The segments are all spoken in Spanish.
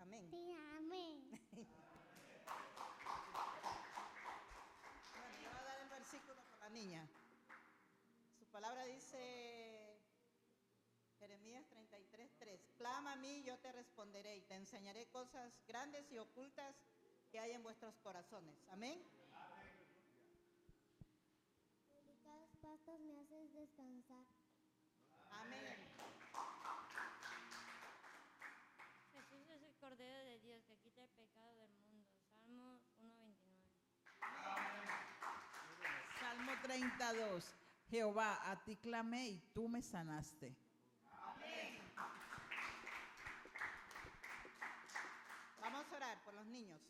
Amén. Sí, amén. Bueno, yo voy a dar el versículo con la niña. Su palabra dice, Jeremías 33:3. Clama a mí, yo te responderé y te enseñaré cosas grandes y ocultas que hay en vuestros corazones. Amén. Delicados pastos me haces descansar. Amén. Jesús es el Cordero de Dios que quita el pecado del mundo. Salmos 1:29. Salmo 32. Jehová, a ti clamé y tú me sanaste. Amén. Vamos a orar por los niños.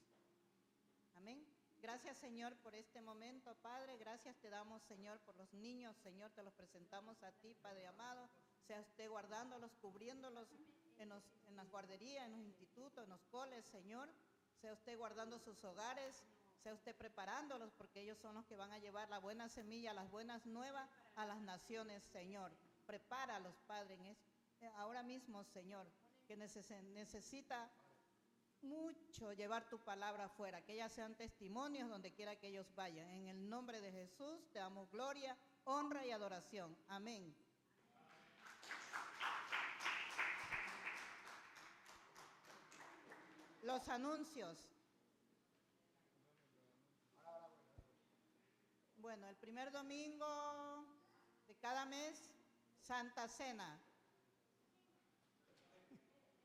Amén. Gracias, Señor, por este momento, Padre. Gracias te damos, Señor, por los niños. Señor, te los presentamos a ti, Padre amado. Sea usted guardándolos, cubriéndolos en las guarderías, en los institutos, en los coles, Señor. Sea usted guardando sus hogares. Sea usted preparándolos, porque ellos son los que van a llevar la buena semilla, las buenas nuevas a las naciones, Señor. Prepáralos, Padre, ahora mismo, Señor, que necesita mucho llevar tu palabra afuera, que ellas sean testimonios donde quiera que ellos vayan. En el nombre de Jesús te damos gloria, honra y adoración. Amén. Los anuncios. Bueno, el primer domingo de cada mes, Santa Cena.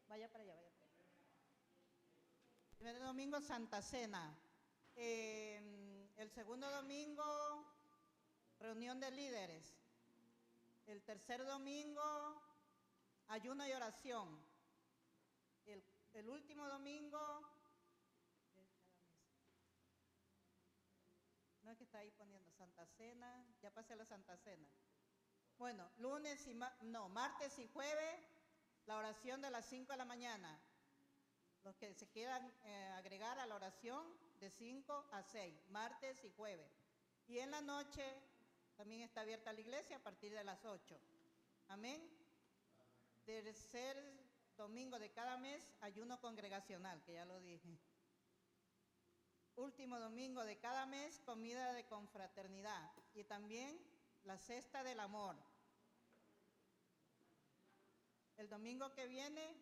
Vaya para allá, vaya para allá. Primer domingo, Santa Cena. El segundo domingo, reunión de líderes. El tercer domingo, ayuno y oración. El último domingo, cada mes. No es que está ahí poniendo Santa Cena, ya pasé la Santa Cena. Bueno, martes y jueves, la oración de las 5 de la mañana. Los que se quieran agregar a la oración de 5 a 6, martes y jueves. Y en la noche también está abierta la iglesia a partir de las 8. Amén. Tercer domingo de cada mes, ayuno congregacional, que ya lo dije. Último domingo de cada mes, comida de confraternidad. Y también la cesta del amor. El domingo que viene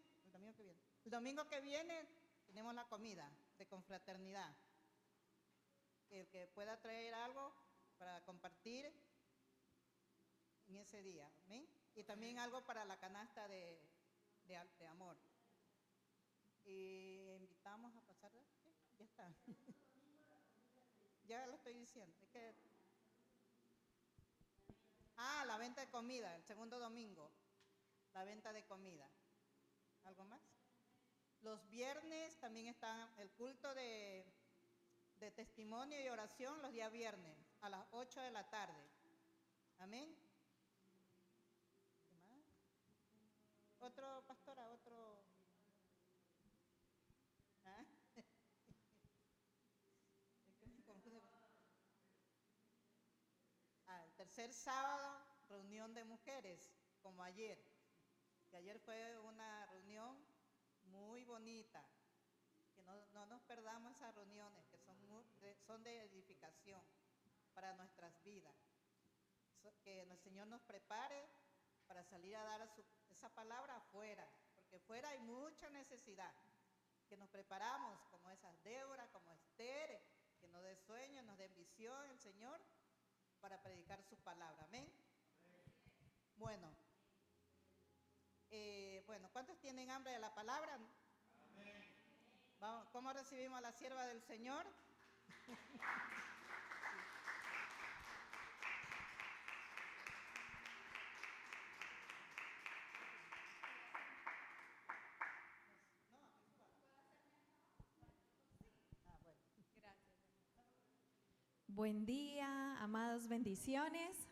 tenemos la comida de confraternidad. El que pueda traer algo para compartir en ese día. ¿Amén? Y también algo para la canasta de amor. Y invitamos a pasar. ¿Sí? Ya está. Ya lo estoy diciendo. La venta de comida, el segundo domingo. La venta de comida. ¿Algo más? Los viernes también está el culto de testimonio y oración los días viernes a las 8 de la tarde. Amén. ¿Qué más? Otro, pastora, otro. ¿Ah? El tercer sábado, reunión de mujeres, como ayer. Que ayer fue una reunión muy bonita. Que no nos perdamos esas reuniones, que son de edificación para nuestras vidas. Que el Señor nos prepare para salir a dar esa palabra afuera, porque afuera hay mucha necesidad. Que nos preparamos como esas Débora, como Esther, que nos dé sueño, nos dé visión el Señor para predicar su palabra. Amén. Bueno, ¿cuántos tienen hambre de la palabra? Amén. Vamos, ¿cómo recibimos a la sierva del Señor? Bueno. Gracias. Buen día, amados, bendiciones.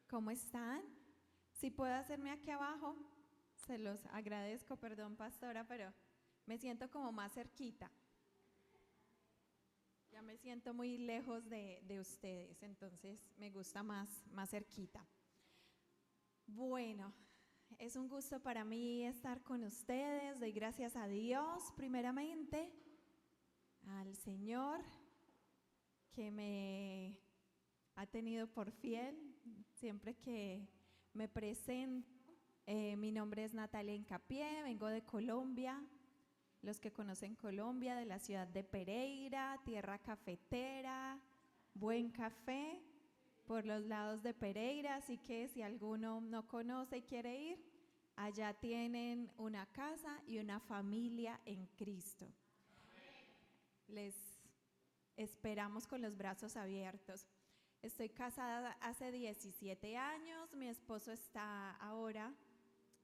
¿Cómo están? Si puedo hacerme aquí abajo, se los agradezco, perdón, pastora, pero me siento como más cerquita. Ya me siento muy lejos de ustedes, entonces me gusta más cerquita. Bueno, es un gusto para mí estar con ustedes. Doy gracias a Dios, primeramente, al Señor, que me ha tenido por fiel siempre que me presento. Mi nombre es Natalia Incapié, vengo de Colombia. Los que conocen Colombia, de la ciudad de Pereira, tierra cafetera, buen café por los lados de Pereira, así que si alguno no conoce y quiere ir, allá tienen una casa y una familia en Cristo. Les esperamos con los brazos abiertos. Estoy casada hace 17 años, mi esposo está ahora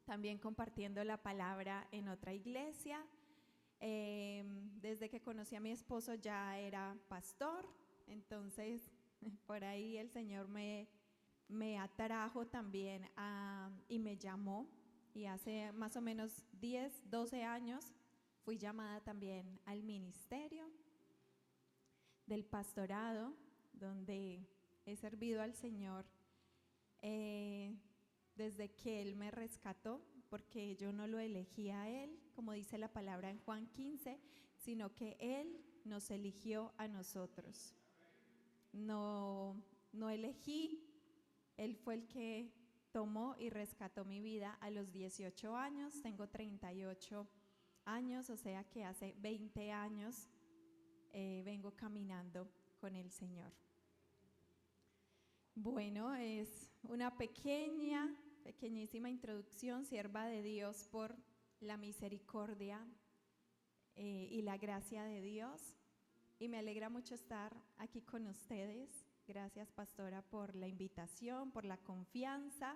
también compartiendo la palabra en otra iglesia. Desde que conocí a mi esposo ya era pastor, entonces por ahí el Señor me atrajo también y me llamó, y hace más o menos 10, 12 años fui llamada también al ministerio del pastorado, donde he servido al Señor desde que Él me rescató, porque yo no lo elegí a Él, como dice la palabra en Juan 15, sino que Él nos eligió a nosotros. No elegí, Él fue el que tomó y rescató mi vida a los 18 años, tengo 38 años, o sea que hace 20 años vengo caminando con el Señor. Bueno, es una pequeñísima introducción, sierva de Dios por la misericordia y la gracia de Dios. Y me alegra mucho estar aquí con ustedes. Gracias, pastora, por la invitación, por la confianza,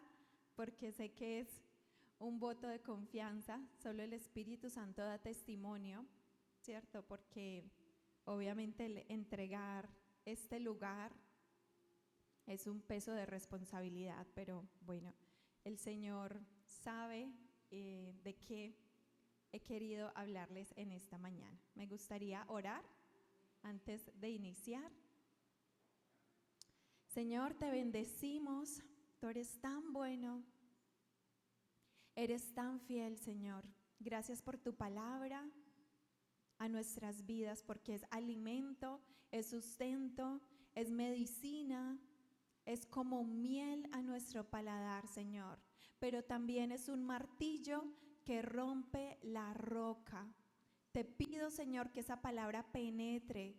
porque sé que es un voto de confianza. Solo el Espíritu Santo da testimonio, ¿cierto? Porque obviamente el entregar este lugar es un peso de responsabilidad, pero bueno, el Señor sabe de qué he querido hablarles en esta mañana. Me gustaría orar antes de iniciar. Señor, te bendecimos, tú eres tan bueno, eres tan fiel, Señor. Gracias por tu palabra a nuestras vidas, porque es alimento, es sustento, es medicina, es como miel a nuestro paladar, Señor, pero también es un martillo que rompe la roca. Te pido, Señor, que esa palabra penetre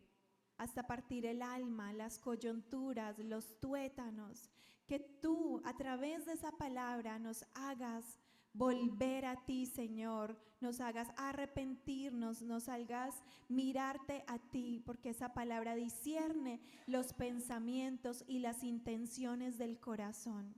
hasta partir el alma, las coyunturas, los tuétanos, que tú a través de esa palabra nos hagas volver a ti, Señor, nos hagas arrepentirnos, nos hagas mirarte a ti, porque esa palabra discierne los pensamientos y las intenciones del corazón.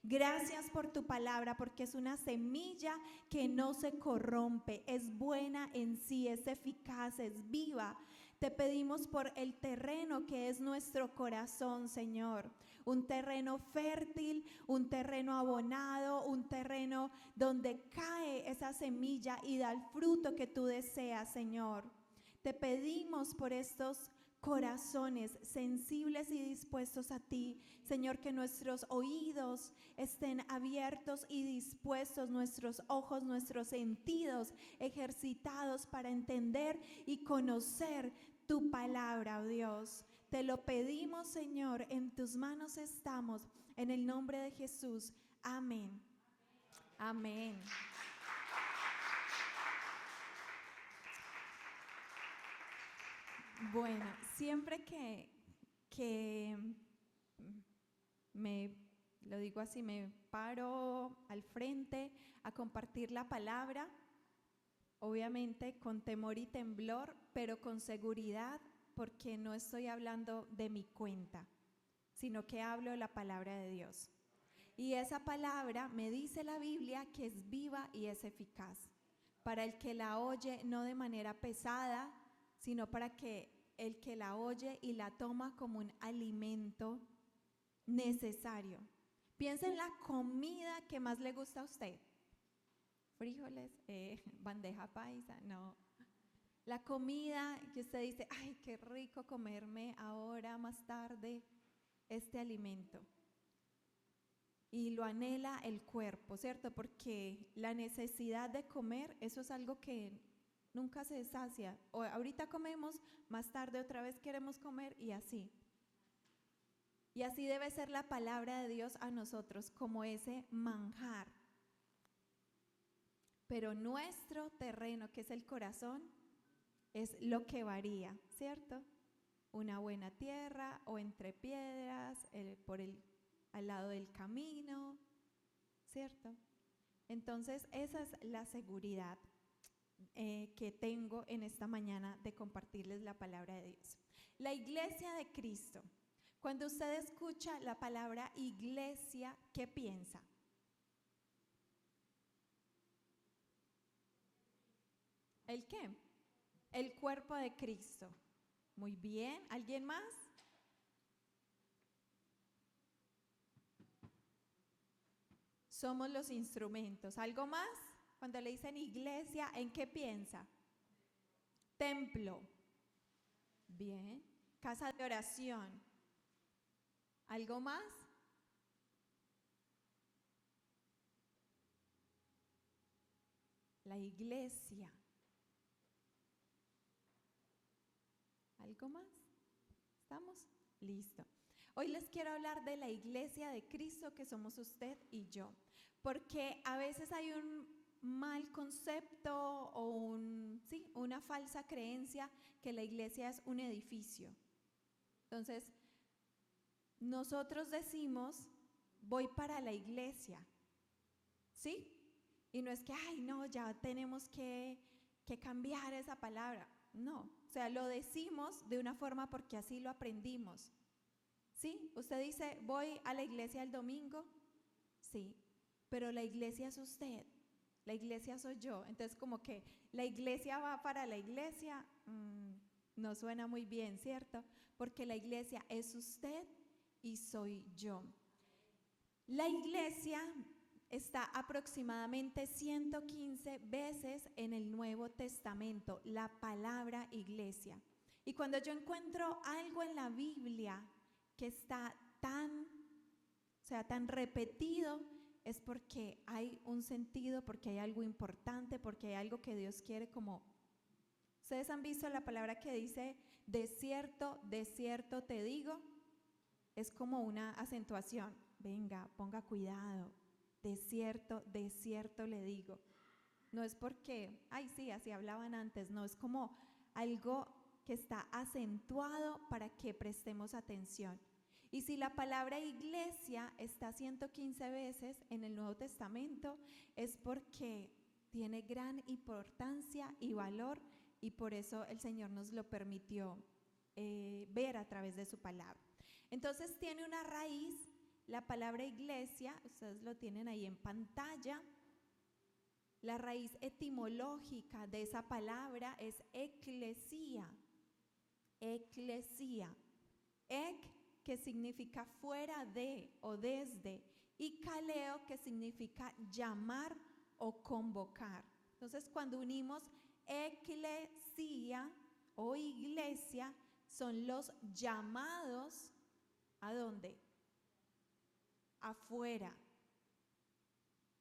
Gracias por tu palabra, porque es una semilla que no se corrompe, es buena en sí, es eficaz, es viva. Te pedimos por el terreno que es nuestro corazón, Señor. Un terreno fértil, un terreno abonado, un terreno donde cae esa semilla y da el fruto que tú deseas, Señor. Te pedimos por estos corazones sensibles y dispuestos a ti, Señor, que nuestros oídos estén abiertos y dispuestos, nuestros ojos, nuestros sentidos ejercitados para entender y conocer tu palabra, oh Dios. Te lo pedimos, Señor, en tus manos estamos, en el nombre de Jesús. Amén. Amén. Bueno, siempre que lo digo así, me paro al frente a compartir la palabra, obviamente con temor y temblor, pero con seguridad, porque no estoy hablando de mi cuenta, sino que hablo de la palabra de Dios. Y esa palabra me dice la Biblia que es viva y es eficaz, para el que la oye no de manera pesada, sino para que el que la oye y la toma como un alimento necesario. Piensa en la comida que más le gusta a usted. Frijoles, bandeja paisa, no. La comida que usted dice, ay, qué rico comerme ahora más tarde este alimento. y lo anhela el cuerpo, ¿cierto? Porque la necesidad de comer, eso es algo que nunca se sacia. O ahorita comemos, más tarde otra vez queremos comer y así. Y así debe ser la palabra de Dios a nosotros, como ese manjar. Pero nuestro terreno, que es el corazón, es lo que varía, ¿cierto? Una buena tierra o entre piedras, al lado del camino, ¿cierto? Entonces, esa es la seguridad que tengo en esta mañana de compartirles la palabra de Dios. La iglesia de Cristo. Cuando usted escucha la palabra iglesia, ¿qué piensa? ¿El qué? El cuerpo de Cristo. Muy bien. ¿Alguien más? Somos los instrumentos. ¿Algo más? Cuando le dicen iglesia, ¿en qué piensa? Templo. Bien. Casa de oración. ¿Algo más? La iglesia. ¿Algo más? ¿Estamos? Listo. Hoy les quiero hablar de la iglesia de Cristo que somos usted y yo, porque a veces hay un mal concepto o una falsa creencia que la iglesia es un edificio. Entonces, nosotros decimos, voy para la iglesia, ¿sí? Y no es que, ay, no, ya tenemos que cambiar esa palabra. No, o sea, lo decimos de una forma porque así lo aprendimos. ¿Sí? Usted dice, voy a la iglesia el domingo. Sí, pero la iglesia es usted, la iglesia soy yo. Entonces, como que la iglesia va para la iglesia, no suena muy bien, ¿cierto? Porque la iglesia es usted y soy yo. La iglesia está aproximadamente 115 veces en el Nuevo Testamento, la palabra iglesia. Y cuando yo encuentro algo en la Biblia que está tan repetido, es porque hay un sentido, porque hay algo importante, porque hay algo que Dios quiere como... ¿Ustedes han visto la palabra que dice, de cierto te digo? Es como una acentuación. Venga, ponga cuidado. De cierto le digo. No es porque, ay sí, así hablaban antes, no, es como algo que está acentuado para que prestemos atención. Y si la palabra iglesia está 115 veces en el Nuevo Testamento, es porque tiene gran importancia y valor, y por eso el Señor nos lo permitió ver a través de su palabra. Entonces tiene una raíz. La palabra iglesia, ustedes lo tienen ahí en pantalla. La raíz etimológica de esa palabra es eclesía. Eclesía. Que significa fuera de o desde. Y kaleo, que significa llamar o convocar. Entonces, cuando unimos eclesía o iglesia, son los llamados, ¿a dónde? Afuera.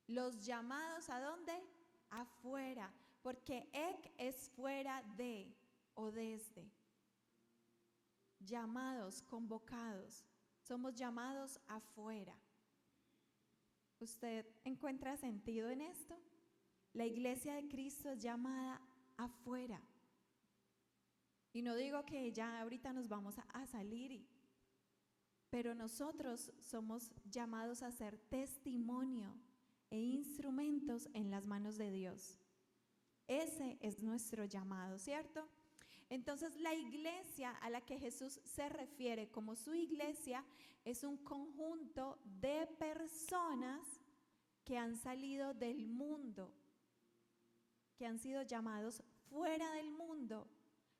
Los llamados ¿a dónde? Afuera, porque es fuera de o desde. Llamados, convocados, somos llamados afuera. ¿Usted encuentra sentido en esto? La iglesia de Cristo es llamada afuera. Y no digo que ya ahorita nos vamos a salir pero nosotros somos llamados a ser testimonio e instrumentos en las manos de Dios. Ese es nuestro llamado, ¿cierto? Entonces, la iglesia a la que Jesús se refiere como su iglesia es un conjunto de personas que han salido del mundo, que han sido llamados fuera del mundo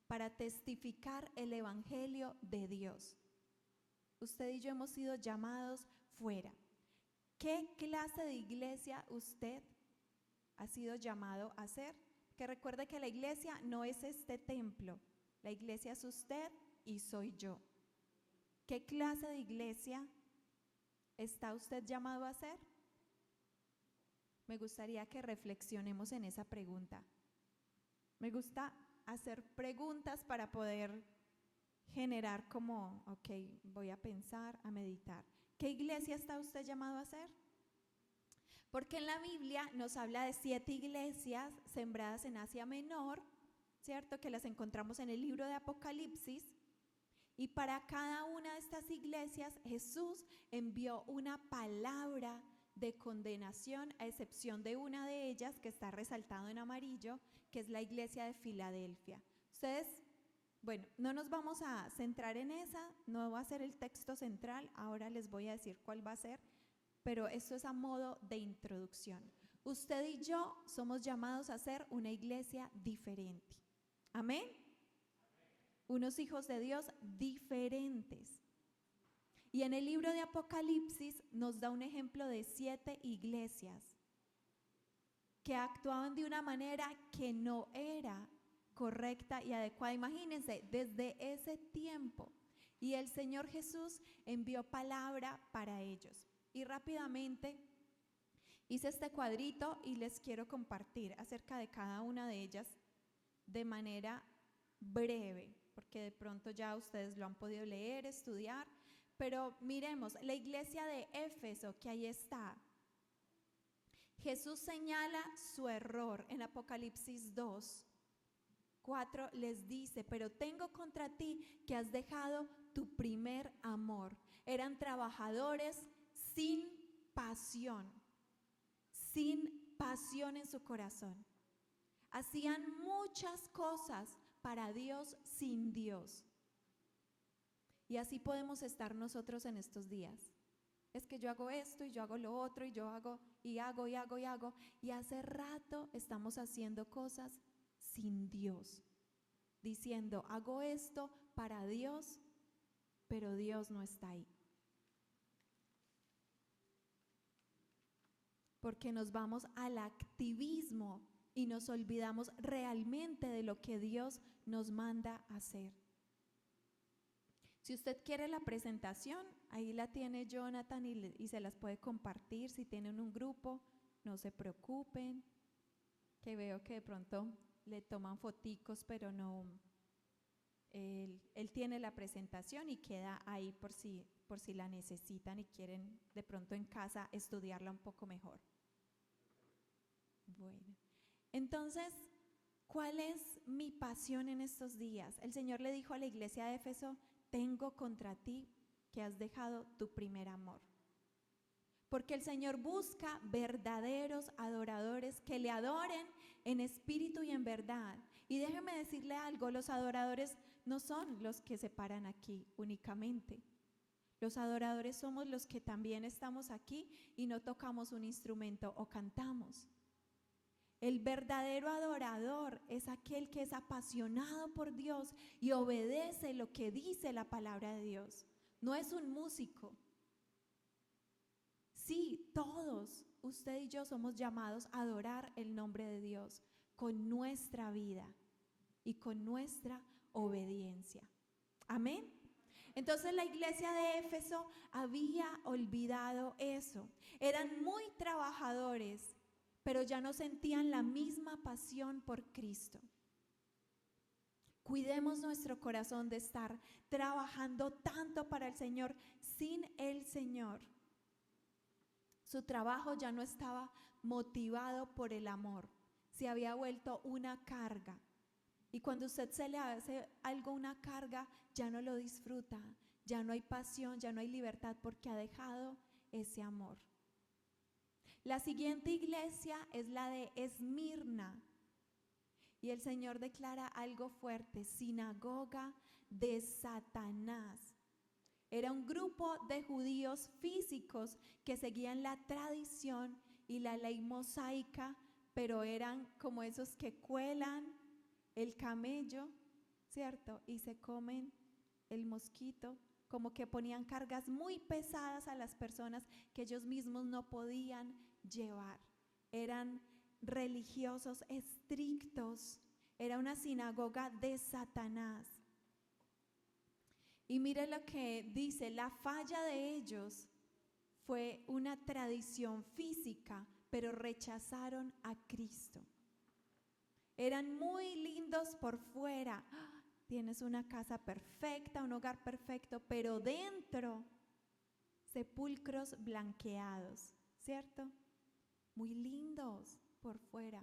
para testificar el evangelio de Dios. Usted y yo hemos sido llamados fuera. ¿Qué clase de iglesia usted ha sido llamado a ser? Que recuerde que la iglesia no es este templo. La iglesia es usted y soy yo. ¿Qué clase de iglesia está usted llamado a hacer? Me gustaría que reflexionemos en esa pregunta. Me gusta hacer preguntas para poder generar como, ok, voy a pensar, a meditar. ¿Qué iglesia está usted llamado a hacer? Porque en la Biblia nos habla de 7 iglesias sembradas en Asia Menor, ¿cierto? Que las encontramos en el libro de Apocalipsis. Y para cada una de estas iglesias Jesús envió una palabra de condenación, a excepción de una de ellas que está resaltado en amarillo, que es la iglesia de Filadelfia. Ustedes, bueno, no nos vamos a centrar en esa, no va a ser el texto central, ahora les voy a decir cuál va a ser, pero esto es a modo de introducción. Usted y yo somos llamados a ser una iglesia diferente. Amén. Unos hijos de Dios diferentes. Y en el libro de Apocalipsis nos da un ejemplo de 7 iglesias que actuaban de una manera que no era correcta y adecuada. Imagínense, desde ese tiempo. Y el Señor Jesús envió palabra para ellos. Y rápidamente hice este cuadrito y les quiero compartir acerca de cada una de ellas de manera breve, porque de pronto ya ustedes lo han podido leer, estudiar, pero miremos, la iglesia de Éfeso, que ahí está. Jesús señala su error en Apocalipsis 2:4, les dice, pero tengo contra ti que has dejado tu primer amor. Eran trabajadores sin pasión en su corazón. Hacían muchas cosas para Dios sin Dios. Y así podemos estar nosotros en estos días. Es que yo hago esto y yo hago lo otro y yo hago y hago. Y hace rato estamos haciendo cosas sin Dios. Diciendo, hago esto para Dios, pero Dios no está ahí. Porque nos vamos al activismo y nos olvidamos realmente de lo que Dios nos manda hacer. Si usted quiere la presentación, ahí la tiene Jonathan y se las puede compartir. Si tienen un grupo, no se preocupen, que veo que de pronto le toman foticos, pero no, él tiene la presentación y queda ahí por si la necesitan y quieren de pronto en casa estudiarla un poco mejor. Bueno, entonces, ¿cuál es mi pasión en estos días? El Señor le dijo a la iglesia de Éfeso, tengo contra ti que has dejado tu primer amor. Porque el Señor busca verdaderos adoradores que le adoren en espíritu y en verdad. Y déjeme decirle algo, los adoradores no son los que se paran aquí únicamente. Los adoradores somos los que también estamos aquí y no tocamos un instrumento o cantamos. El verdadero adorador es aquel que es apasionado por Dios y obedece lo que dice la palabra de Dios. No es un músico. Sí, todos, usted y yo somos llamados a adorar el nombre de Dios con nuestra vida y con nuestra obediencia. Amén. Entonces la iglesia de Éfeso había olvidado eso. Eran muy trabajadores, pero ya no sentían la misma pasión por Cristo. Cuidemos nuestro corazón de estar trabajando tanto para el Señor sin el Señor. Su trabajo ya no estaba motivado por el amor, se había vuelto una carga. Y cuando usted se le hace algo una carga, ya no lo disfruta, ya no hay pasión, ya no hay libertad porque ha dejado ese amor. La siguiente iglesia es la de Esmirna. Y el Señor declara algo fuerte, sinagoga de Satanás. Era un grupo de judíos físicos que seguían la tradición y la ley mosaica, pero eran como esos que cuelan el camello, ¿cierto? Y se comen el mosquito, como que ponían cargas muy pesadas a las personas que ellos mismos no podían llevar. Eran religiosos estrictos, era una sinagoga de Satanás. Y mire lo que dice, la falla de ellos fue una tradición física, pero rechazaron a Cristo. Eran muy lindos por fuera. Tienes una casa perfecta, un hogar perfecto, pero dentro, sepulcros blanqueados, ¿cierto? Muy lindos por fuera,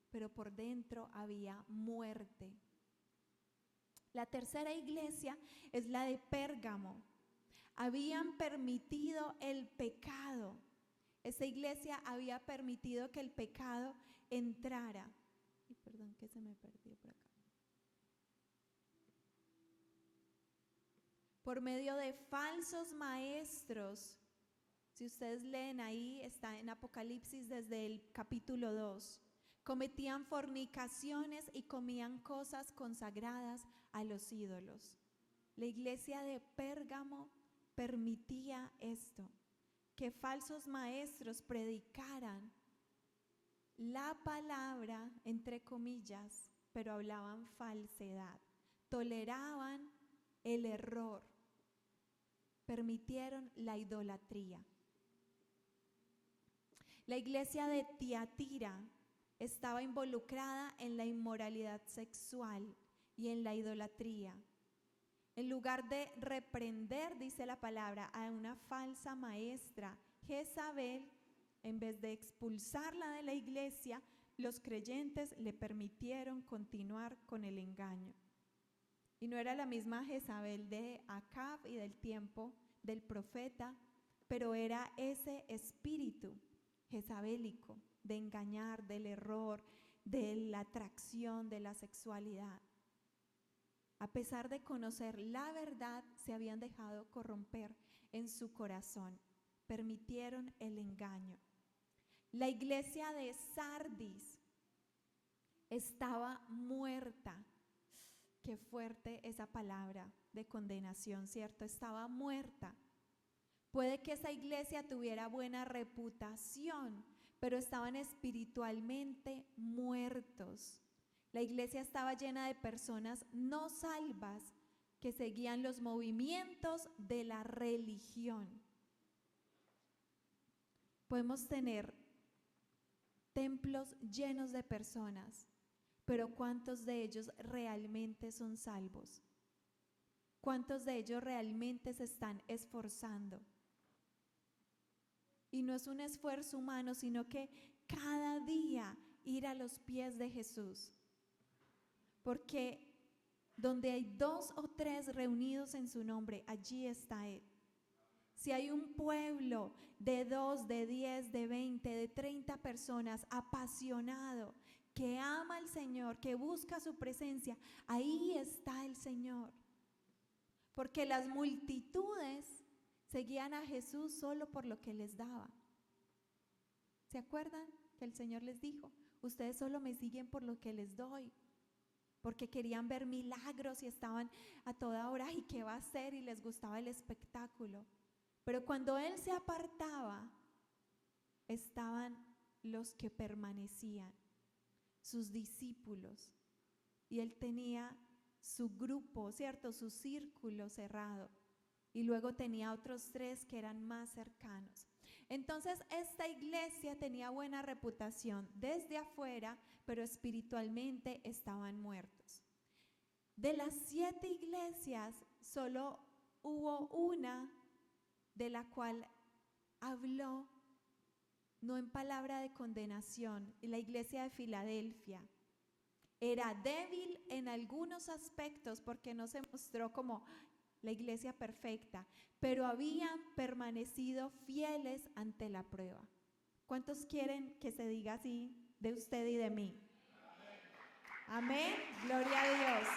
pero por dentro había muerte. La tercera iglesia es la de Pérgamo. Habían permitido el pecado. Esa iglesia había permitido que el pecado entrara. Y perdón que se me perdió por acá. Por medio de falsos maestros. Si ustedes leen ahí, está en Apocalipsis desde el capítulo 2. Cometían fornicaciones y comían cosas consagradas a los ídolos. La iglesia de Pérgamo permitía esto, que falsos maestros predicaran la palabra, entre comillas, pero hablaban falsedad, toleraban el error, permitieron la idolatría. La iglesia de Tiatira estaba involucrada en la inmoralidad sexual y en la idolatría. En lugar de reprender, dice la palabra, a una falsa maestra, Jezabel, en vez de expulsarla de la iglesia, los creyentes le permitieron continuar con el engaño. Y no era la misma Jezabel de Acab y del tiempo del profeta, pero era ese espíritu jezabélico de engañar, del error, de la atracción, de la sexualidad. A pesar de conocer la verdad, se habían dejado corromper en su corazón, permitieron el engaño. La iglesia de Sardis estaba muerta. Qué fuerte esa palabra de condenación, ¿cierto? Estaba muerta. Puede que esa iglesia tuviera buena reputación, pero estaban espiritualmente muertos. La iglesia estaba llena de personas no salvas que seguían los movimientos de la religión. Podemos tener templos llenos de personas, pero ¿cuántos de ellos realmente son salvos? ¿Cuántos de ellos realmente se están esforzando? Y no es un esfuerzo humano, sino que cada día ir a los pies de Jesús. Porque donde hay 2 o 3 reunidos en su nombre, allí está Él. Si hay un pueblo de 2, de 10, de 20, de 30 personas apasionado, que ama al Señor, que busca su presencia, ahí está el Señor. Porque las multitudes seguían a Jesús solo por lo que les daba. ¿Se acuerdan que el Señor les dijo? Ustedes solo me siguen por lo que les doy. Porque querían ver milagros y estaban a toda hora, ¿y qué va a hacer? Y les gustaba el espectáculo. Pero cuando Él se apartaba, estaban los que permanecían, sus discípulos. Y Él tenía su grupo, ¿cierto? Su círculo cerrado. Y luego tenía otros 3 que eran más cercanos. Entonces esta iglesia tenía buena reputación desde afuera, pero espiritualmente estaban muertos. De las 7 iglesias, solo hubo una de la cual habló, no en palabra de condenación, la iglesia de Filadelfia. Era débil en algunos aspectos porque no se mostró como la iglesia perfecta, pero habían permanecido fieles ante la prueba. ¿Cuántos quieren que se diga así de usted y de mí? Amén. Gloria a Dios.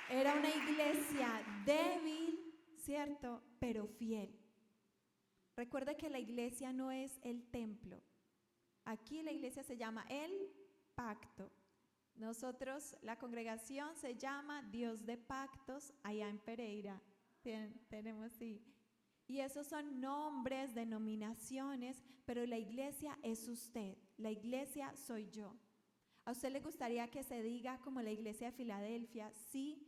Era una iglesia débil, ¿cierto? Pero fiel. Recuerde que la iglesia no es el templo. Aquí la iglesia se llama el pacto. Nosotros, la congregación se llama Dios de Pactos, allá en Pereira. Tenemos, sí. Y esos son nombres, denominaciones, pero la iglesia es usted, la iglesia soy yo. ¿A usted le gustaría que se diga como la iglesia de Filadelfia, sí,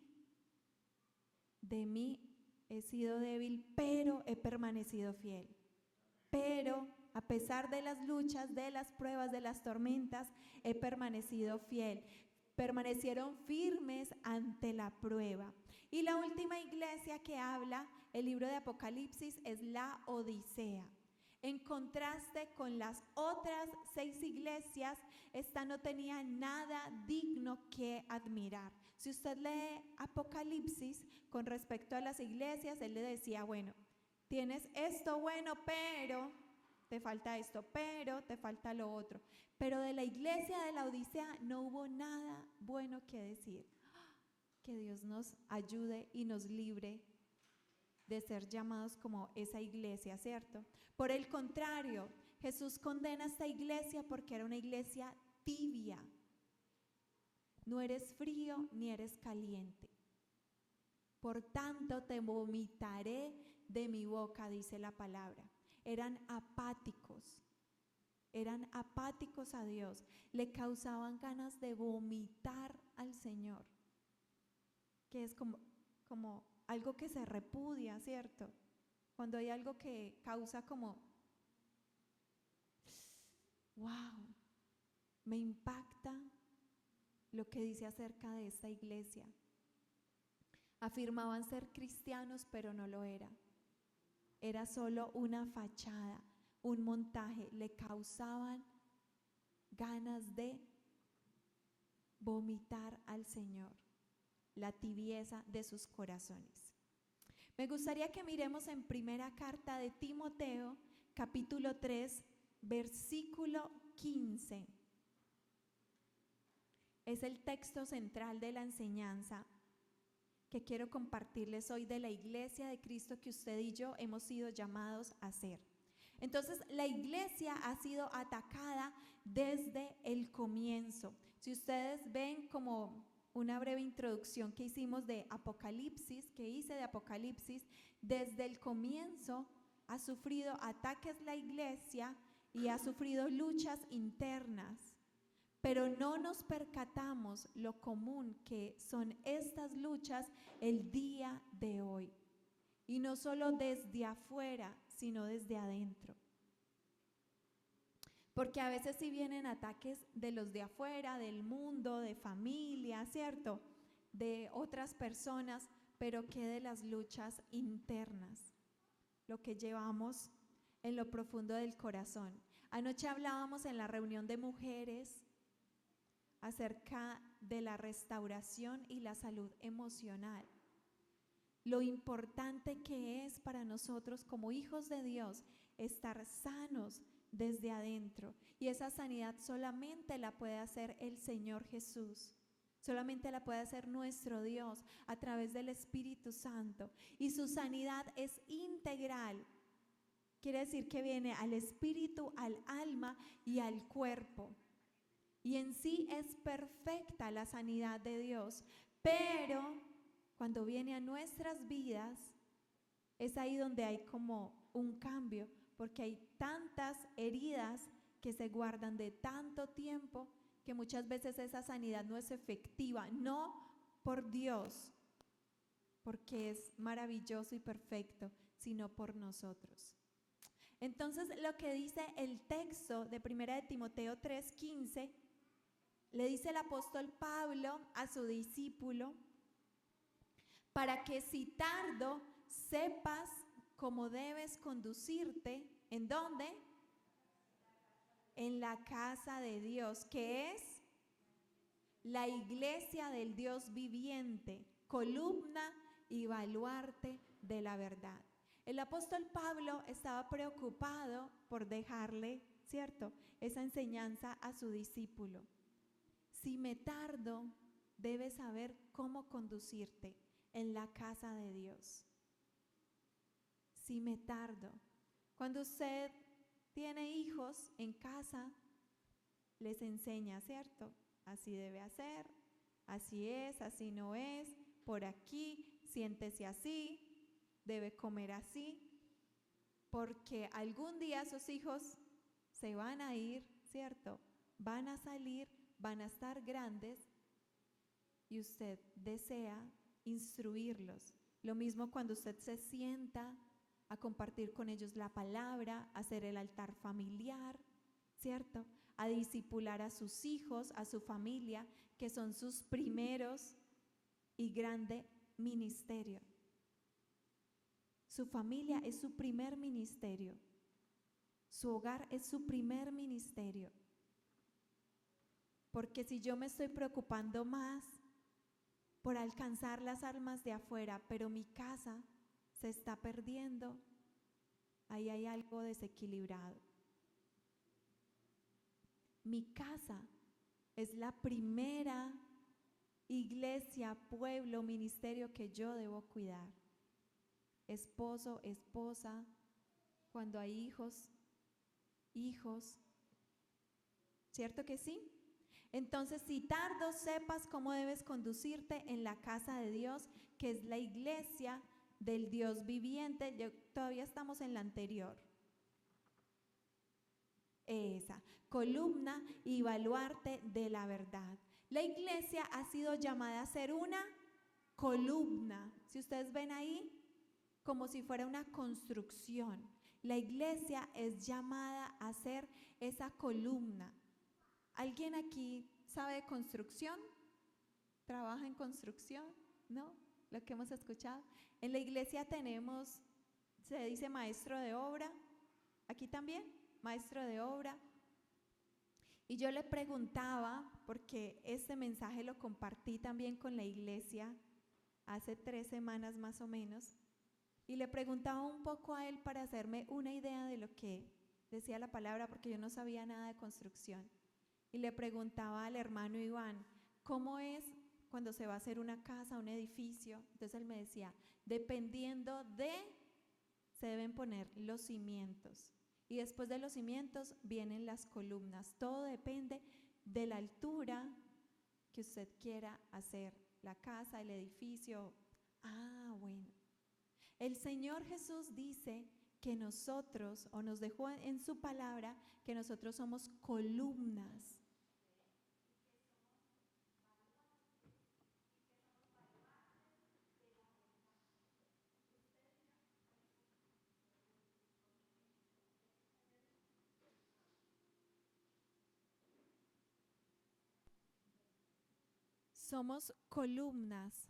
de mí he sido débil, pero he permanecido fiel. Pero a pesar de las luchas, de las pruebas, de las tormentas, he permanecido fiel. Permanecieron firmes ante la prueba. Y la última iglesia que habla el libro de Apocalipsis es la Odisea. En contraste con las otras 6 iglesias, esta no tenía nada digno que admirar. Si usted lee Apocalipsis con respecto a las iglesias, él le decía, bueno, tienes esto bueno, pero te falta esto, pero te falta lo otro. Pero de la iglesia de la Odisea no hubo nada bueno que decir. Que Dios nos ayude y nos libre de ser llamados como esa iglesia, ¿cierto? Por el contrario, Jesús condena a esta iglesia porque era una iglesia tibia. No eres frío ni eres caliente. Por tanto, te vomitaré de mi boca, dice la palabra. Eran apáticos a Dios. Le causaban ganas de vomitar al Señor, que es como algo que se repudia, ¿cierto? Cuando hay algo que causa como, wow, me impacta lo que dice acerca de esta iglesia. Afirmaban ser cristianos, pero no lo era. Era solo una fachada, un montaje. Le causaban ganas de vomitar al Señor, la tibieza de sus corazones. Me gustaría que miremos en primera carta de Timoteo, capítulo 3, versículo 15. Es el texto central de la enseñanza que quiero compartirles hoy de la iglesia de Cristo que usted y yo hemos sido llamados a ser. Entonces, la iglesia ha sido atacada desde el comienzo. Si ustedes ven como una breve introducción que hicimos de Apocalipsis, desde el comienzo ha sufrido ataques la iglesia y ha sufrido luchas internas. Pero no nos percatamos lo común que son estas luchas el día de hoy. Y no solo desde afuera, sino desde adentro. Porque a veces sí vienen ataques de los de afuera, del mundo, de familia, ¿cierto? De otras personas, pero ¿qué de las luchas internas? Lo que llevamos en lo profundo del corazón. Anoche hablábamos en la reunión de mujeres acerca de la restauración y la salud emocional. Lo importante que es para nosotros como hijos de Dios estar sanos desde adentro. Y esa sanidad solamente la puede hacer el Señor Jesús. Solamente la puede hacer nuestro Dios a través del Espíritu Santo. Y su sanidad es integral. Quiere decir que viene al espíritu, al alma y al cuerpo. Y en sí es perfecta la sanidad de Dios, pero cuando viene a nuestras vidas, es ahí donde hay como un cambio, porque hay tantas heridas que se guardan de tanto tiempo que muchas veces esa sanidad no es efectiva, no por Dios, porque es maravilloso y perfecto, sino por nosotros. Entonces, lo que dice el texto de 1 de Timoteo 3:15, le dice el apóstol Pablo a su discípulo, para que si tardo sepas cómo debes conducirte, ¿en dónde? En la casa de Dios, que es la iglesia del Dios viviente, columna y baluarte de la verdad. El apóstol Pablo estaba preocupado por dejarle, ¿cierto?, esa enseñanza a su discípulo. Si me tardo, debes saber cómo conducirte en la casa de Dios. Si me tardo. Cuando usted tiene hijos en casa, les enseña, ¿cierto? Así debe hacer, así es, así no es, por aquí, siéntese así, debe comer así, porque algún día sus hijos se van a ir, ¿cierto? Van a salir, van a estar grandes y usted desea instruirlos Lo mismo cuando usted se sienta a compartir con ellos la palabra, a hacer el altar familiar, ¿cierto? A discipular a sus hijos, a su familia, que son sus primeros y grande ministerio. Su familia es su primer ministerio. Su hogar es su primer ministerio. Porque si yo me estoy preocupando más por alcanzar las almas de afuera, pero mi casa se está perdiendo, ahí hay algo desequilibrado. Mi casa es la primera iglesia, pueblo, ministerio que yo debo cuidar. Esposo, esposa, cuando hay hijos, ¿cierto que sí? Entonces, si tardo, sepas cómo debes conducirte en la casa de Dios, que es la iglesia del Dios viviente. Todavía estamos en la anterior. Esa, columna y baluarte de la verdad. La iglesia ha sido llamada a ser una columna. Si ustedes ven ahí, como si fuera una construcción. La iglesia es llamada a ser esa columna. ¿Alguien aquí sabe de construcción? ¿Trabaja en construcción? ¿No? Lo que hemos escuchado. En la iglesia tenemos, se dice maestro de obra. Aquí también, maestro de obra. Y yo le preguntaba, porque este mensaje lo compartí también con la iglesia hace 3 semanas más o menos, y le preguntaba un poco a él para hacerme una idea de lo que decía la palabra, porque yo no sabía nada de construcción. Y le preguntaba al hermano Iván, ¿cómo es cuando se va a hacer una casa, un edificio? Entonces él me decía, dependiendo de, se deben poner los cimientos. Y después de los cimientos vienen las columnas. Todo depende de la altura que usted quiera hacer la casa, el edificio. Ah, bueno. El Señor Jesús dice que nosotros, o nos dejó en su palabra, que nosotros somos columnas. Somos columnas,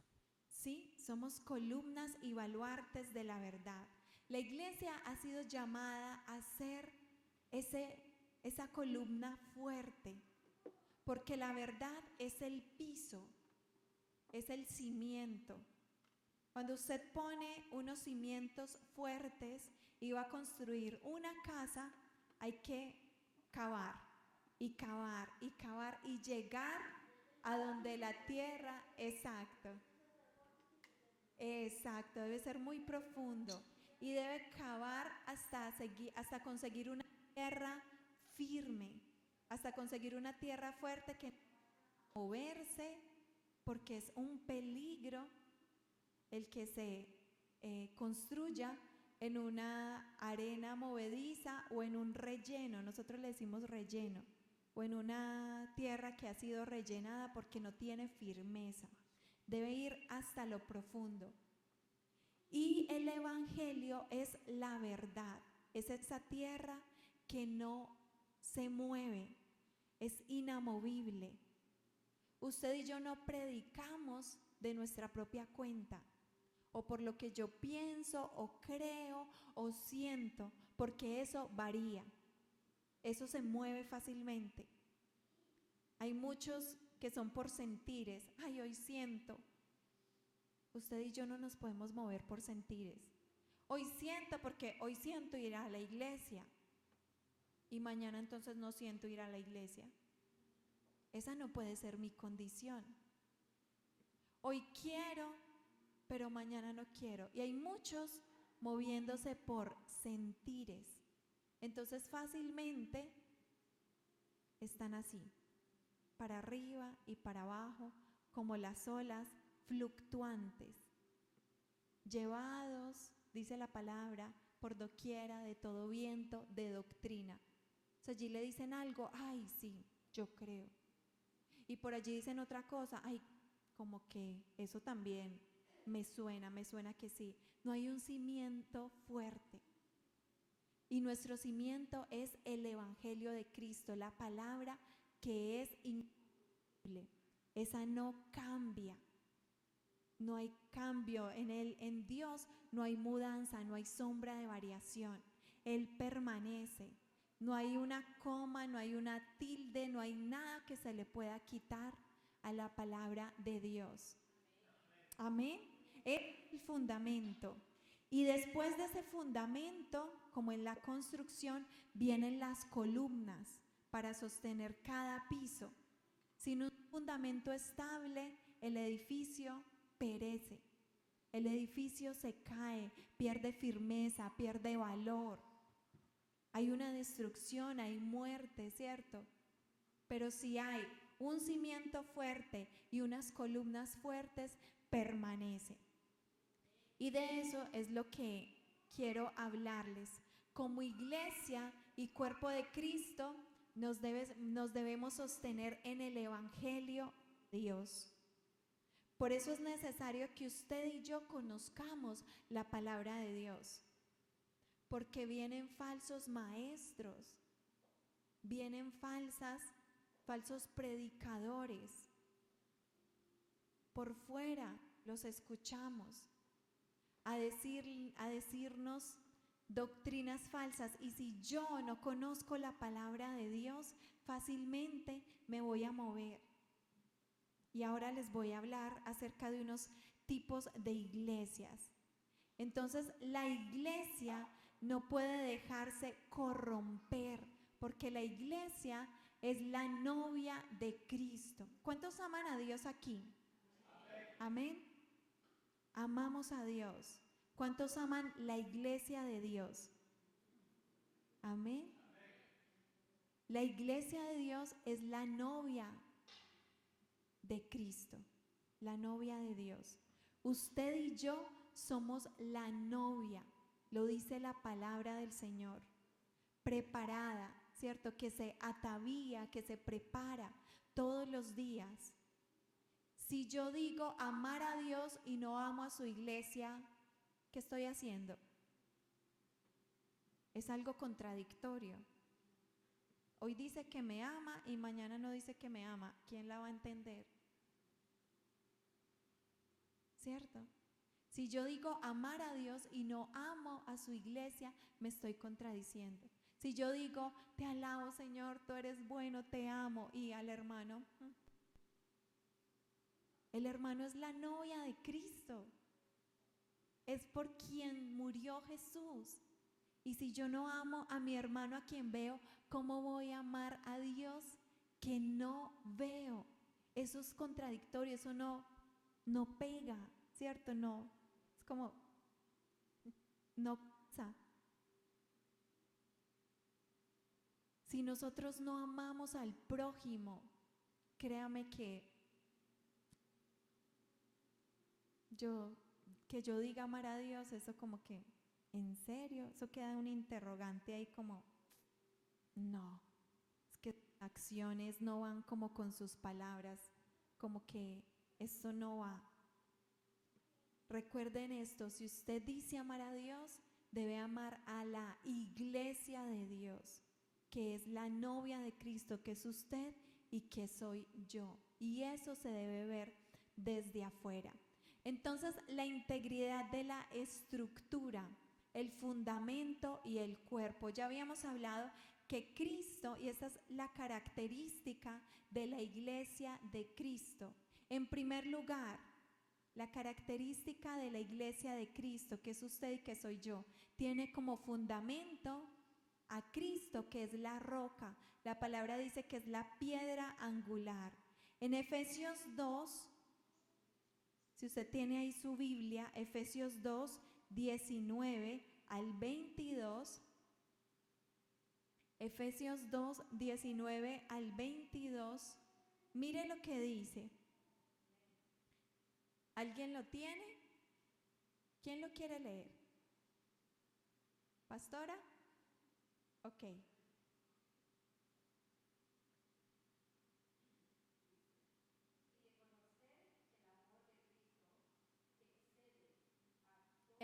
¿sí? Somos columnas y baluartes de la verdad. La iglesia ha sido llamada a ser esa columna fuerte, porque la verdad es el piso, es el cimiento. Cuando usted pone unos cimientos fuertes y va a construir una casa, hay que cavar y cavar y cavar y llegar a donde la tierra, exacto, debe ser muy profundo y debe cavar hasta conseguir una tierra firme, hasta conseguir una tierra fuerte que no moverse, porque es un peligro el que se construya en una arena movediza o en un relleno. Nosotros le decimos relleno, o en una tierra que ha sido rellenada porque no tiene firmeza. Debe ir hasta lo profundo. Y el evangelio es la verdad, es esa tierra que no se mueve, es inamovible. Usted y yo no predicamos de nuestra propia cuenta, o por lo que yo pienso, o creo, o siento, porque eso varía. Eso se mueve fácilmente. Hay muchos que son por sentires. Ay, hoy siento. Usted y yo no nos podemos mover por sentires. Hoy siento porque hoy siento ir a la iglesia y mañana entonces no siento ir a la iglesia. Esa no puede ser mi condición. Hoy quiero, pero mañana no quiero. Y hay muchos moviéndose por sentires. Entonces fácilmente están así, para arriba y para abajo, como las olas fluctuantes, llevados, dice la palabra, por doquiera de todo viento de doctrina. O sea, allí le dicen algo, ay, sí, yo creo. Y por allí dicen otra cosa, ay, como que eso también me suena que sí. No hay un cimiento fuerte. Y nuestro cimiento es el Evangelio de Cristo, la palabra que es increíble. Esa no cambia. No hay cambio en él, en Dios no hay mudanza, no hay sombra de variación. Él permanece. No hay una coma, no hay una tilde, no hay nada que se le pueda quitar a la palabra de Dios. Amén. Es el fundamento. Y después de ese fundamento, como en la construcción, vienen las columnas para sostener cada piso. Sin un fundamento estable, el edificio perece. El edificio se cae, pierde firmeza, pierde valor. Hay una destrucción, hay muerte, ¿cierto? Pero si hay un cimiento fuerte y unas columnas fuertes, permanece. Y de eso es lo que quiero hablarles. Como iglesia y cuerpo de Cristo, nos debemos sostener en el Evangelio de Dios. Por eso es necesario que usted y yo conozcamos la palabra de Dios. Porque vienen falsos maestros, vienen falsos predicadores. Por fuera los escuchamos a decirnos doctrinas falsas, y si yo no conozco la palabra de Dios, fácilmente me voy a mover. Y ahora les voy a hablar acerca de unos tipos de iglesias. Entonces, la iglesia no puede dejarse corromper, porque la iglesia es la novia de Cristo. ¿Cuántos aman a Dios aquí? Amén. Amamos a Dios. ¿Cuántos aman la iglesia de Dios? Amén. La iglesia de Dios es la novia de Cristo, la novia de Dios. Usted y yo somos la novia, lo dice la palabra del Señor, preparada, ¿cierto? Que se atavía, que se prepara todos los días. Si yo digo amar a Dios y no amo a su iglesia, ¿qué estoy haciendo? Es algo contradictorio. Hoy dice que me ama y mañana no dice que me ama. ¿Quién la va a entender? ¿Cierto? Si yo digo amar a Dios y no amo a su iglesia, me estoy contradiciendo. Si yo digo, te alabo, Señor, tú eres bueno, te amo, y al hermano, el hermano es la novia de Cristo. Es por quien murió Jesús. Y si yo no amo a mi hermano a quien veo, ¿cómo voy a amar a Dios que no veo? Eso es contradictorio, eso no pega, ¿cierto? No, es como, no pasa. Si nosotros no amamos al prójimo, créame que yo diga amar a Dios, eso como que, ¿en serio? Eso queda un interrogante ahí como, no, es que acciones no van como con sus palabras, como que eso no va. Recuerden esto, si usted dice amar a Dios, debe amar a la iglesia de Dios, que es la novia de Cristo, que es usted y que soy yo. Y eso se debe ver desde afuera. Entonces, la integridad de la estructura, el fundamento y el cuerpo. Ya habíamos hablado que Cristo, y esa es la característica de la iglesia de Cristo. En primer lugar, la característica de la iglesia de Cristo, que es usted y que soy yo, tiene como fundamento a Cristo, que es la roca. La palabra dice que es la piedra angular. En Efesios 2, si usted tiene ahí su Biblia, Efesios 2, 19 al 22, Efesios 2, 19 al 22, mire lo que dice. ¿Alguien lo tiene? ¿Quién lo quiere leer? ¿Pastora? Ok.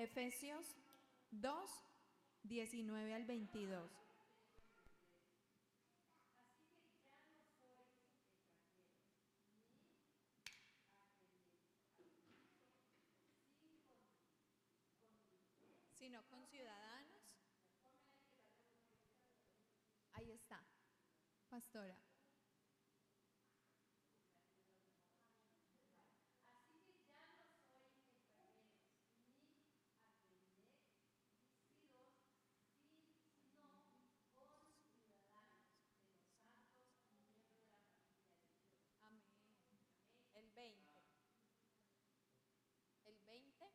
Efesios 2, 19 al 22. Sino conciudadanos. Ahí está, pastora. Amén. El 20. El 20 es.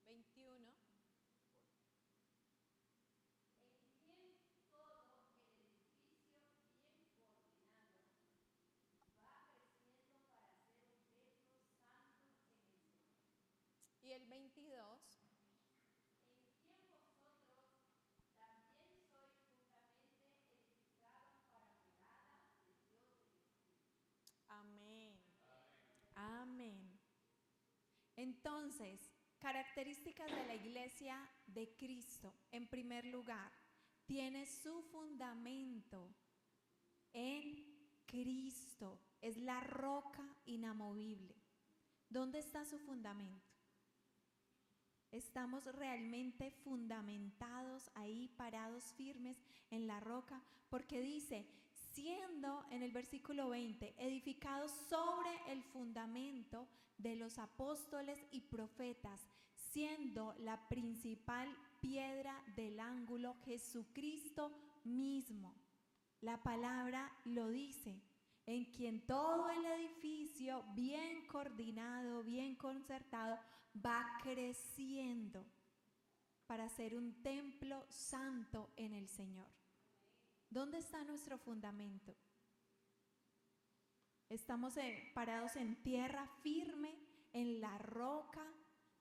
Veintiuno. Y el 22. Amén. Amén. Entonces, características de la iglesia de Cristo. En primer lugar, tiene su fundamento en Cristo. Es la roca inamovible. ¿Dónde está su fundamento? ¿Estamos realmente fundamentados ahí, parados firmes en la roca? Porque dice, siendo en el versículo 20, edificados sobre el fundamento de los apóstoles y profetas, siendo la principal piedra del ángulo Jesucristo mismo. La palabra lo dice, en quien todo el edificio bien coordinado, bien concertado, va creciendo para ser un templo santo en el Señor. ¿Dónde está nuestro fundamento? Estamos parados en tierra firme, en la roca,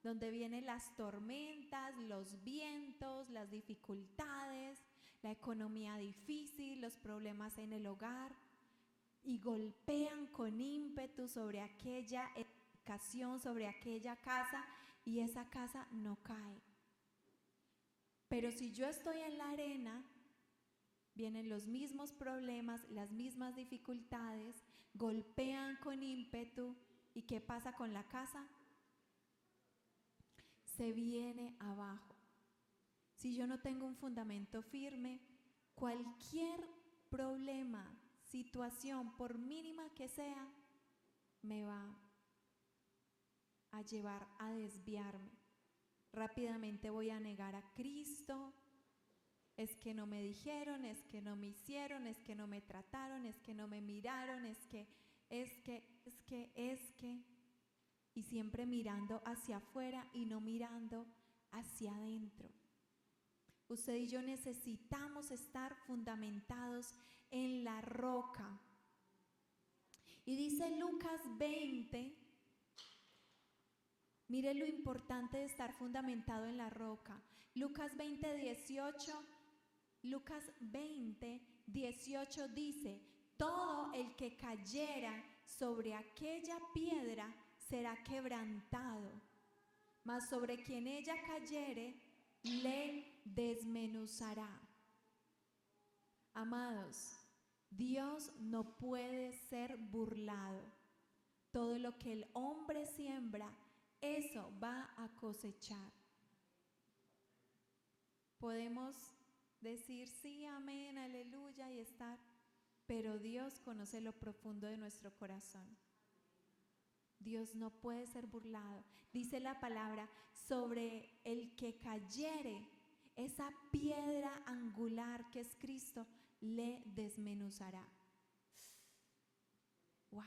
donde vienen las tormentas, los vientos, las dificultades, la economía difícil, los problemas en el hogar, y golpean con ímpetu sobre aquella edificación, sobre aquella casa, y esa casa no cae. Pero si yo estoy en la arena, vienen los mismos problemas, las mismas dificultades, golpean con ímpetu, ¿y qué pasa con la casa? Se viene abajo. Si yo no tengo un fundamento firme, cualquier problema, situación, por mínima que sea, me va a llevar a desviarme. Rápidamente voy a negar a Cristo. Es que no me dijeron, es que no me hicieron, es que no me trataron, es que no me miraron, es que, y siempre mirando hacia afuera y no mirando hacia adentro. Usted y yo necesitamos estar fundamentados en la roca. Y dice Lucas 20, mire lo importante de estar fundamentado en la roca. Lucas 20, 18 dice, todo el que cayera sobre aquella piedra será quebrantado, mas sobre quien ella cayere, le desmenuzará. Amados, Dios no puede ser burlado. Todo lo que el hombre siembra, eso va a cosechar. Podemos decir sí, amén, aleluya y estar, pero Dios conoce lo profundo de nuestro corazón. Dios no puede ser burlado. Dice la palabra, sobre el que cayere, esa piedra angular que es Cristo, le desmenuzará. ¡Wow!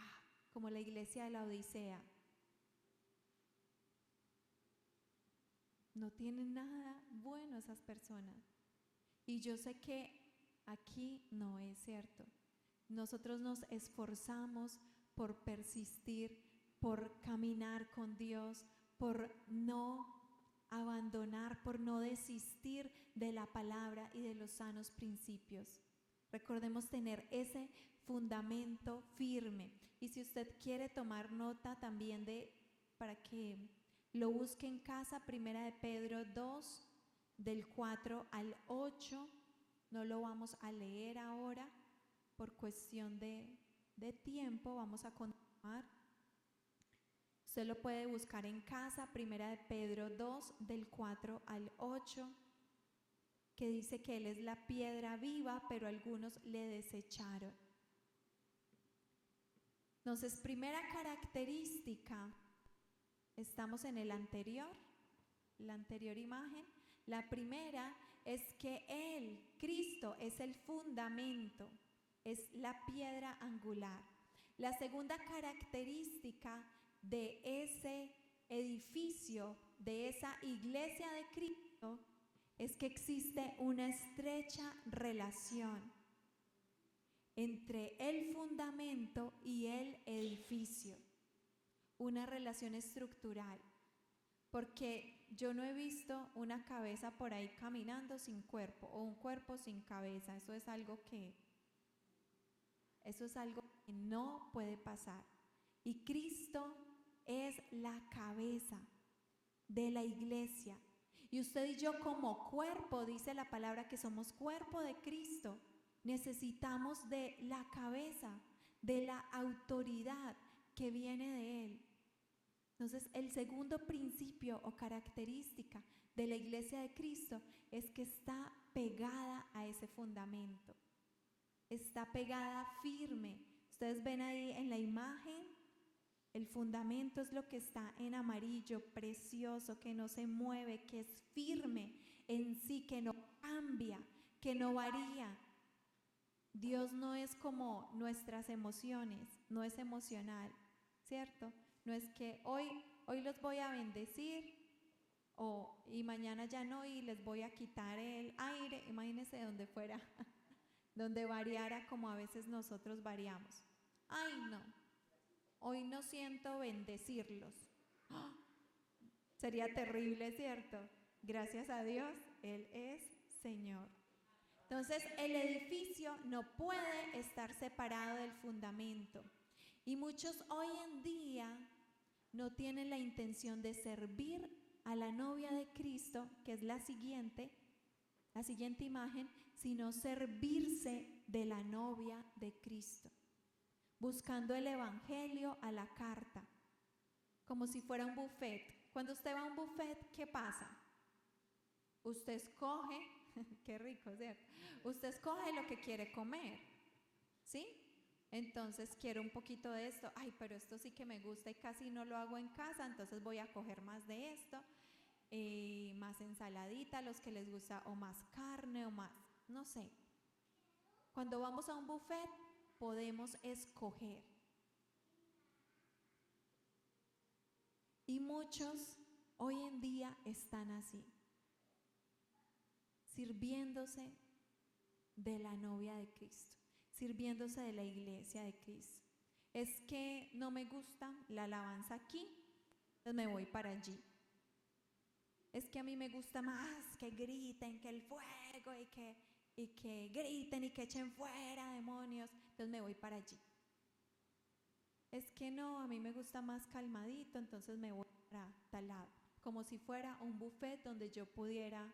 Como la iglesia de la Odisea. No tienen nada bueno esas personas. Y yo sé que aquí no es cierto. Nosotros nos esforzamos por persistir, por caminar con Dios, por no abandonar, por no desistir de la palabra y de los sanos principios. Recordemos tener ese fundamento firme. Y si usted quiere tomar nota también para que lo busque en casa, 1 de Pedro 2, del 4 al 8, no lo vamos a leer ahora por cuestión de tiempo, vamos a continuar. Usted lo puede buscar en casa, 1 de Pedro 2, del 4 al 8, que dice que Él es la piedra viva, pero algunos le desecharon. Entonces, primera característica, estamos en la anterior imagen. La primera es que Él, Cristo, es el fundamento, es la piedra angular. La segunda característica de ese edificio, de esa iglesia de Cristo, es que existe una estrecha relación entre el fundamento y el edificio, una relación estructural, porque yo no he visto una cabeza por ahí caminando sin cuerpo o un cuerpo sin cabeza. Eso es algo que no puede pasar. Y Cristo es la cabeza de la iglesia. Y usted y yo como cuerpo, dice la palabra que somos cuerpo de Cristo, necesitamos de la cabeza, de la autoridad que viene de Él. Entonces, el segundo principio o característica de la iglesia de Cristo es que está pegada a ese fundamento. Está pegada firme. Ustedes ven ahí en la imagen, el fundamento es lo que está en amarillo, precioso, que no se mueve, que es firme en sí, que no cambia, que no varía. Dios no es como nuestras emociones, no es emocional, ¿cierto? No es que hoy los voy a bendecir y mañana ya no y les voy a quitar el aire. Imagínense donde fuera, donde variara como a veces nosotros variamos. Ay, no, hoy no siento bendecirlos. ¡Oh! Sería terrible, ¿cierto? Gracias a Dios, Él es Señor. Entonces, el edificio no puede estar separado del fundamento. Y muchos hoy en día no tienen la intención de servir a la novia de Cristo, que es la siguiente imagen, sino servirse de la novia de Cristo, buscando el evangelio a la carta, como si fuera un buffet. Cuando usted va a un buffet, ¿qué pasa? Usted escoge, qué rico, ¿cierto? Usted escoge lo que quiere comer, ¿sí? Entonces quiero un poquito de esto, ay, pero esto sí que me gusta y casi no lo hago en casa, entonces voy a coger más de esto, más ensaladita, los que les gusta, o más carne, o más, no sé. Cuando vamos a un buffet, podemos escoger. Y muchos hoy en día están así, sirviéndose de la novia de Cristo, sirviéndose de la iglesia de Cristo. Es que no me gusta la alabanza aquí, entonces me voy para allí. Es que a mí me gusta más que griten, que el fuego y que griten y que echen fuera demonios, entonces me voy para allí. Es que no, a mí me gusta más calmadito, entonces me voy para tal lado, como si fuera un buffet donde yo pudiera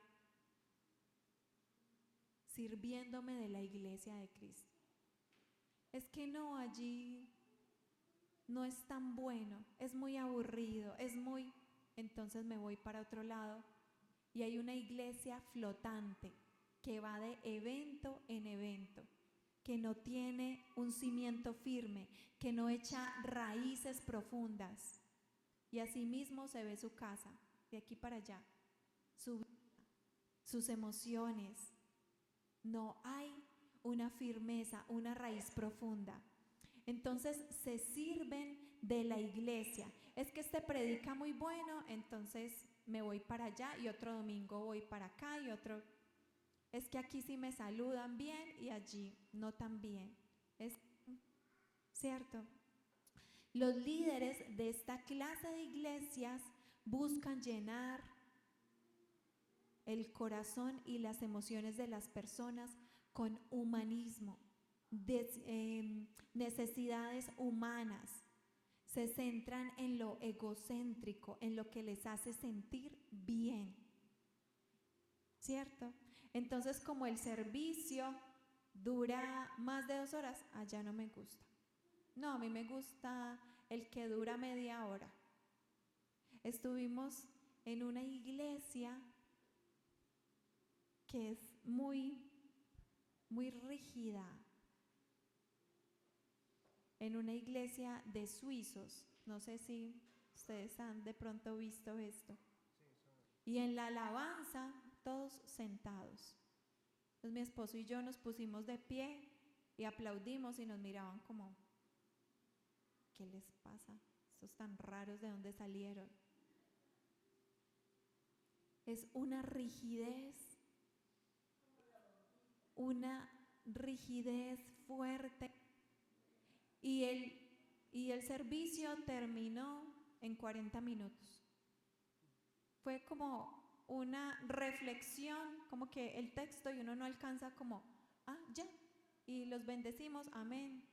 sirviéndome de la iglesia de Cristo. Es que no, allí no es tan bueno, es muy aburrido, entonces me voy para otro lado. Y hay una iglesia flotante que va de evento en evento, que no tiene un cimiento firme, que no echa raíces profundas. Y asimismo se ve su casa, de aquí para allá, su vida, sus emociones. No hay una firmeza, una raíz profunda. Entonces se sirven de la iglesia. Es que este predica muy bueno, entonces me voy para allá y otro domingo voy para acá y otro. Es que aquí sí me saludan bien y allí no tan bien. ¿Es cierto? Los líderes de esta clase de iglesias buscan llenar el corazón y las emociones de las personas con humanismo, necesidades humanas. Se centran en lo egocéntrico, en lo que les hace sentir bien, ¿cierto? Entonces, como el servicio dura más de 2 horas, allá no me gusta. No, a mí me gusta el que dura media hora. Estuvimos en una iglesia que es muy rígida, en una iglesia de suizos. No sé si ustedes han de pronto visto esto. Y en la alabanza, todos sentados. Entonces mi esposo y yo nos pusimos de pie y aplaudimos y nos miraban como, ¿qué les pasa? Estos tan raros, ¿de dónde salieron? Es una rigidez fuerte. Y el servicio terminó en 40 minutos. Fue como una reflexión, como que el texto y uno no alcanza como, ya, y los bendecimos, amén.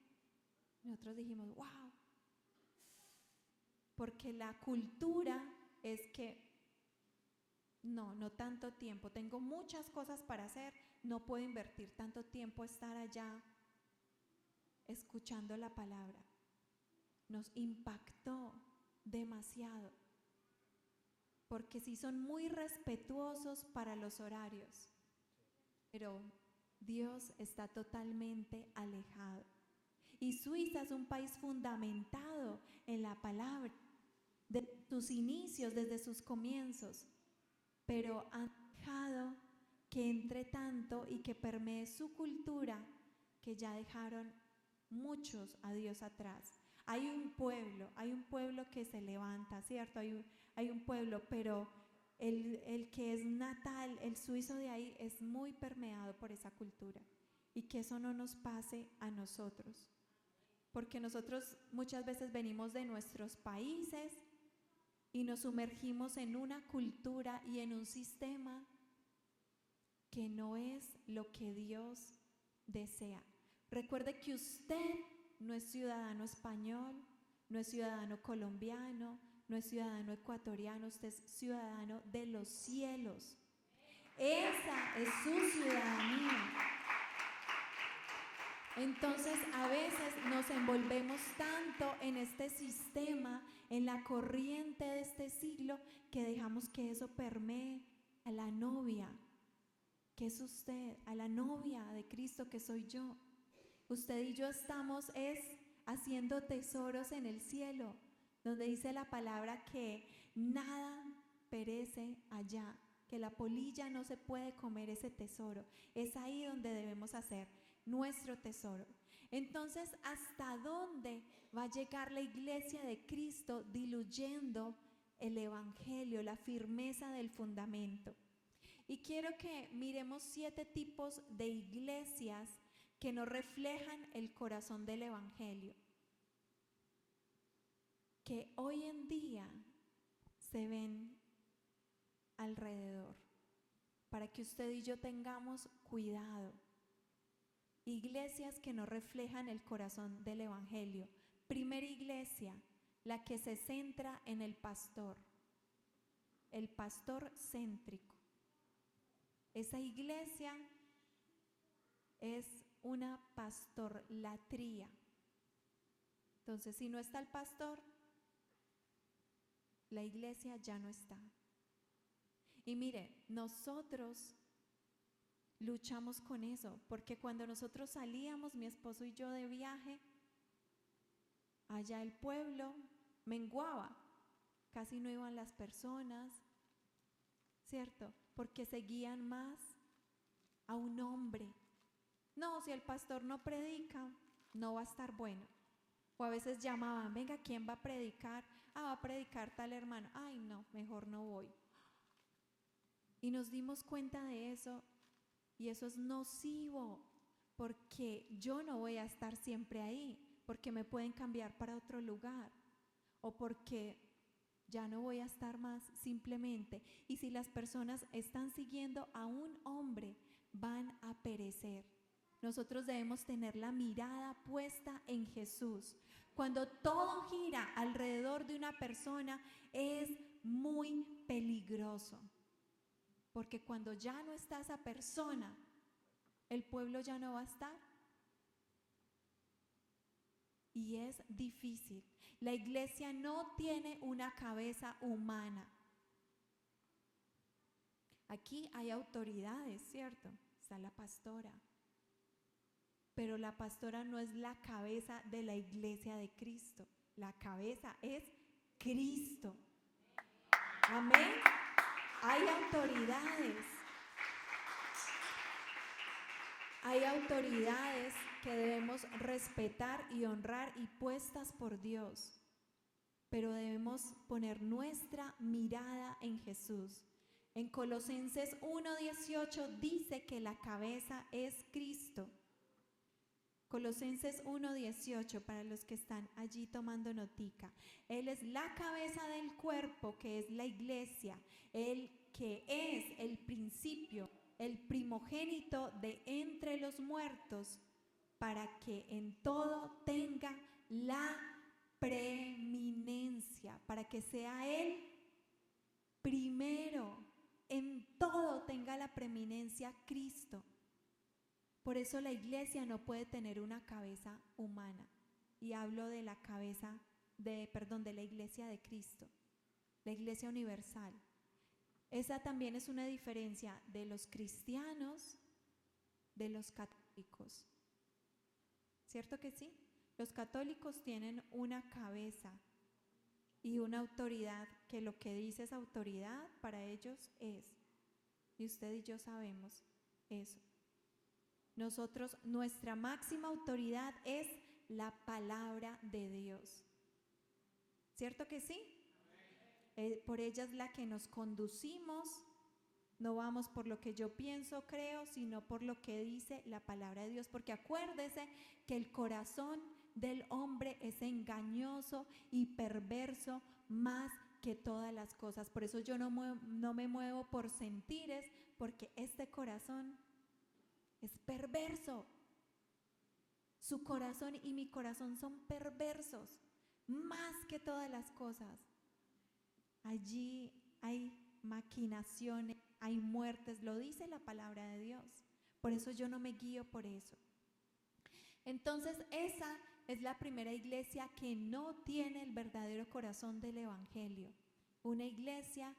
Nosotros dijimos, wow, porque la cultura es que no tanto tiempo, tengo muchas cosas para hacer, no puedo invertir tanto tiempo estar allá escuchando la palabra. Nos impactó demasiado, porque sí son muy respetuosos para los horarios, pero Dios está totalmente alejado. Y Suiza es un país fundamentado en la palabra, desde sus inicios, desde sus comienzos, pero han dejado que entre tanto y que permee su cultura, que ya dejaron muchos a Dios atrás. Hay un pueblo que se levanta, ¿cierto? Hay un pueblo, pero el que es natal, el suizo de ahí, es muy permeado por esa cultura. Y que eso no nos pase a nosotros. Porque nosotros muchas veces venimos de nuestros países y nos sumergimos en una cultura y en un sistema que no es lo que Dios desea. Recuerde que usted no es ciudadano español, no es ciudadano colombiano, no es ciudadano ecuatoriano, usted es ciudadano de los cielos. Esa es su ciudadanía. Entonces, a veces nos envolvemos tanto en este sistema, en la corriente de este siglo, que dejamos que eso permee a la novia, que es usted, a la novia de Cristo, que soy yo. Usted y yo estamos haciendo tesoros en el cielo, donde dice la palabra que nada perece allá, que la polilla no se puede comer ese tesoro. Es ahí donde debemos hacer nuestro tesoro. Entonces, ¿hasta dónde va a llegar la iglesia de Cristo diluyendo el evangelio, la firmeza del fundamento? Y quiero que miremos 7 tipos de iglesias que no reflejan el corazón del evangelio, que hoy en día se ven alrededor, para que usted y yo tengamos cuidado. Iglesias que no reflejan el corazón del evangelio. Primera iglesia, la que se centra en el pastor céntrico. Esa iglesia es una pastorlatría. Entonces, si no está el pastor, la iglesia ya no está. Y mire, nosotros luchamos con eso, porque cuando nosotros salíamos, mi esposo y yo, de viaje, allá el pueblo menguaba, casi no iban las personas, ¿cierto? Porque seguían más a un hombre. No, si el pastor no predica, no va a estar bueno. O a veces llamaban, venga, ¿quién va a predicar? Va a predicar tal hermano. Ay, no, mejor no voy. Y nos dimos cuenta de eso, y eso es nocivo, porque yo no voy a estar siempre ahí, porque me pueden cambiar para otro lugar, o porque ya no voy a estar más simplemente. Y si las personas están siguiendo a un hombre, van a perecer. nosotros debemos tener la mirada puesta en Jesús. Cuando todo gira alrededor de una persona es muy peligroso, porque cuando ya no está esa persona, el pueblo ya no va a estar. Y es difícil. La iglesia no tiene una cabeza humana. Aquí hay autoridades, ¿cierto? Está la pastora. Pero la pastora no es la cabeza de la iglesia de Cristo. La cabeza es Cristo. Amén. Hay autoridades. Hay autoridades que debemos respetar y honrar y puestas por Dios. Pero debemos poner nuestra mirada en Jesús. En Colosenses 1:18 dice que la cabeza es Cristo. Colosenses 1:18, para los que están allí tomando notica. Él es la cabeza del cuerpo, que es la iglesia. Él que es el principio, el primogénito de entre los muertos, para que en todo tenga la preeminencia, para que sea Él primero, en todo tenga la preeminencia Cristo. Por eso la iglesia no puede tener una cabeza humana. Y hablo de la cabeza, de la iglesia de Cristo, la iglesia universal. Esa también es una diferencia de los cristianos, de los católicos. ¿Cierto que sí? Los católicos tienen una cabeza y una autoridad, que lo que dice es autoridad, para ellos es. Y usted y yo sabemos eso. Nosotros, nuestra máxima autoridad es la palabra de Dios. ¿Cierto que sí? Por ella es la que nos conducimos. No vamos por lo que yo pienso, creo, sino por lo que dice la palabra de Dios. Porque acuérdese que el corazón del hombre es engañoso y perverso más que todas las cosas. Por eso yo no me muevo por sentires, porque este corazón es perverso. Su corazón y mi corazón son perversos más que todas las cosas. Allí hay maquinaciones, hay muertes, lo dice la palabra de Dios. Por eso yo no me guío por eso. Entonces esa es la primera iglesia que no tiene el verdadero corazón del evangelio. Una iglesia